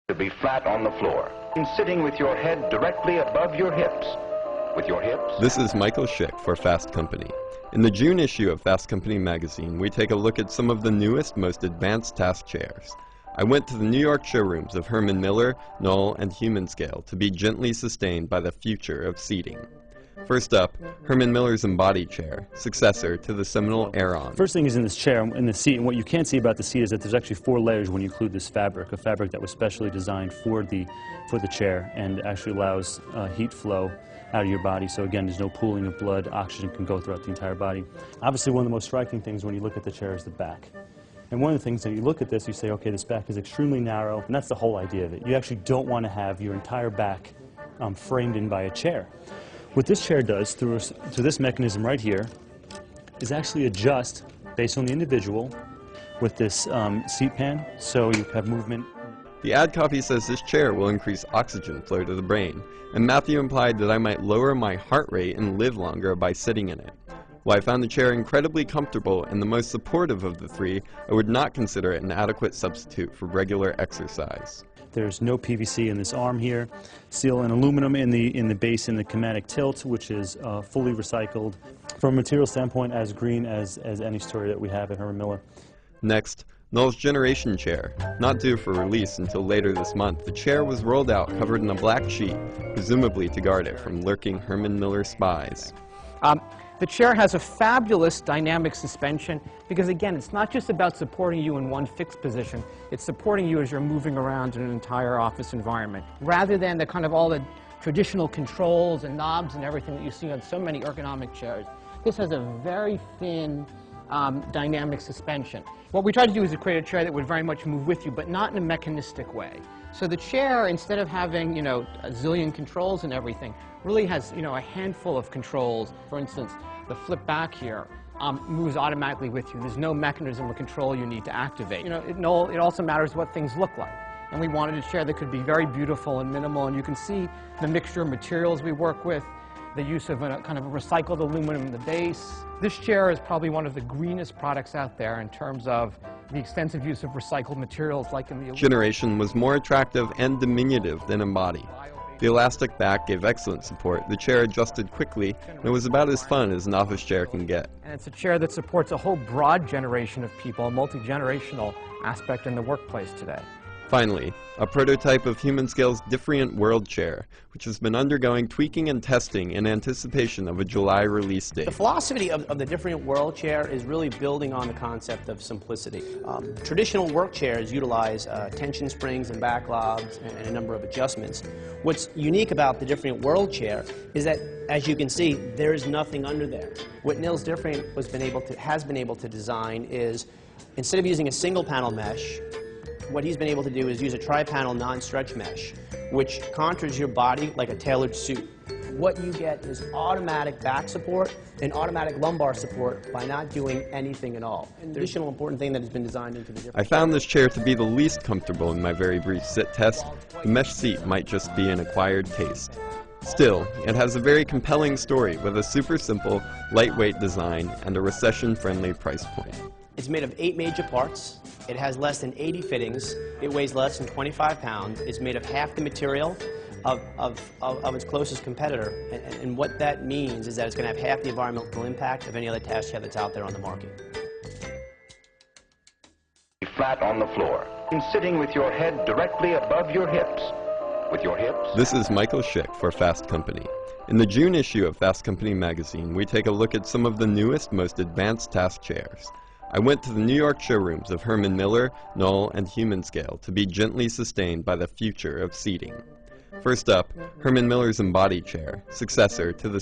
To be flat on the floor, and sitting with your head directly above your hips. With your hips. This is Michael Schick for Fast Company. In the June issue of Fast Company magazine, we take a look at some of the newest, most advanced task chairs. I went to the New York showrooms of Herman Miller, Knoll, and Human Scale to be gently sustained by the future of seating. First up, Herman Miller's Embodied chair, successor to the seminal Aeron. First thing is in this chair, in the seat, and what you can't see about the seat is that there's actually 4 layers when you include this fabric, a fabric that was specially designed for the chair and actually allows heat flow out of your body. So again, there's no pooling of blood, oxygen can go throughout the entire body. Obviously, one of the most striking things when you look at the chair is the back. And one of the things that you look at this, you say, okay, this back is extremely narrow, and that's the whole idea of it. You actually don't want to have your entire back framed in by a chair. What this chair does through this mechanism right here is actually adjust based on the individual with this seat pan, so you have movement. The ad copy says this chair will increase oxygen flow to the brain, and Matthew implied that I might lower my heart rate and live longer by sitting in it. While I found the chair incredibly comfortable and the most supportive of the 3, I would not consider it an adequate substitute for regular exercise. There's no PVC in this arm here, steel and aluminum in the base and the chromatic tilt, which is fully recycled. From a material standpoint, as green as any story that we have at Herman Miller. Next, Knoll's Generation chair. Not due for release until later this month, the chair was rolled out covered in a black sheet, presumably to guard it from lurking Herman Miller spies. The chair has a fabulous dynamic suspension because, again, it's not just about supporting you in one fixed position. It's supporting you as you're moving around in an entire office environment. Rather than the kind of all the traditional controls and knobs and everything that you see on so many ergonomic chairs, this has a very thin dynamic suspension. What we tried to do is to create a chair that would very much move with you, but not in a mechanistic way. So the chair, instead of having, a zillion controls and everything, really has, a handful of controls. For instance, the flip back here moves automatically with you. There's no mechanism or control you need to activate. It also matters what things look like. And we wanted a chair that could be very beautiful and minimal, and you can see the mixture of materials we work with, the use of a kind of a recycled aluminum in the base. This chair is probably one of the greenest products out there in terms of the extensive use of recycled materials like in the Generation was more attractive and diminutive than Embodied. The elastic back gave excellent support, the chair adjusted quickly, and it was about as fun as an office chair can get. And it's a chair that supports a whole broad generation of people, a multi-generational aspect in the workplace today. Finally, a prototype of Human Scale's Different World chair, which has been undergoing tweaking and testing in anticipation of a July release date. The philosophy of the Different World chair is really building on the concept of simplicity. Traditional work chairs utilize tension springs and backlogs and a number of adjustments. What's unique about the Different World chair is that, as you can see, there is nothing under there. What Nils Different has been able to design is, instead of using a single panel mesh, what he's been able to do is use a tri-panel non-stretch mesh, which contours your body like a tailored suit. What you get is automatic back support and automatic lumbar support by not doing anything at all. An additional important thing that has been designed into the different... I found this chair to be the least comfortable in my very brief sit test. The mesh seat might just be an acquired taste. Still, it has a very compelling story with a super simple, lightweight design and a recession-friendly price point. It's made of 8 major parts. It has less than 80 fittings. It weighs less than 25 pounds. It's made of half the material of its closest competitor. And what that means is that it's going to have half the environmental impact of any other task chair that's out there on the market. Flat on the floor, and sitting with your head directly above your hips. With your hips. This is Michael Schick for Fast Company. In the June issue of Fast Company magazine, we take a look at some of the newest, most advanced task chairs. I went to the New York showrooms of Herman Miller, Knoll, and Human Scale to be gently sustained by the future of seating. First up, Herman Miller's Embodied chair, successor to the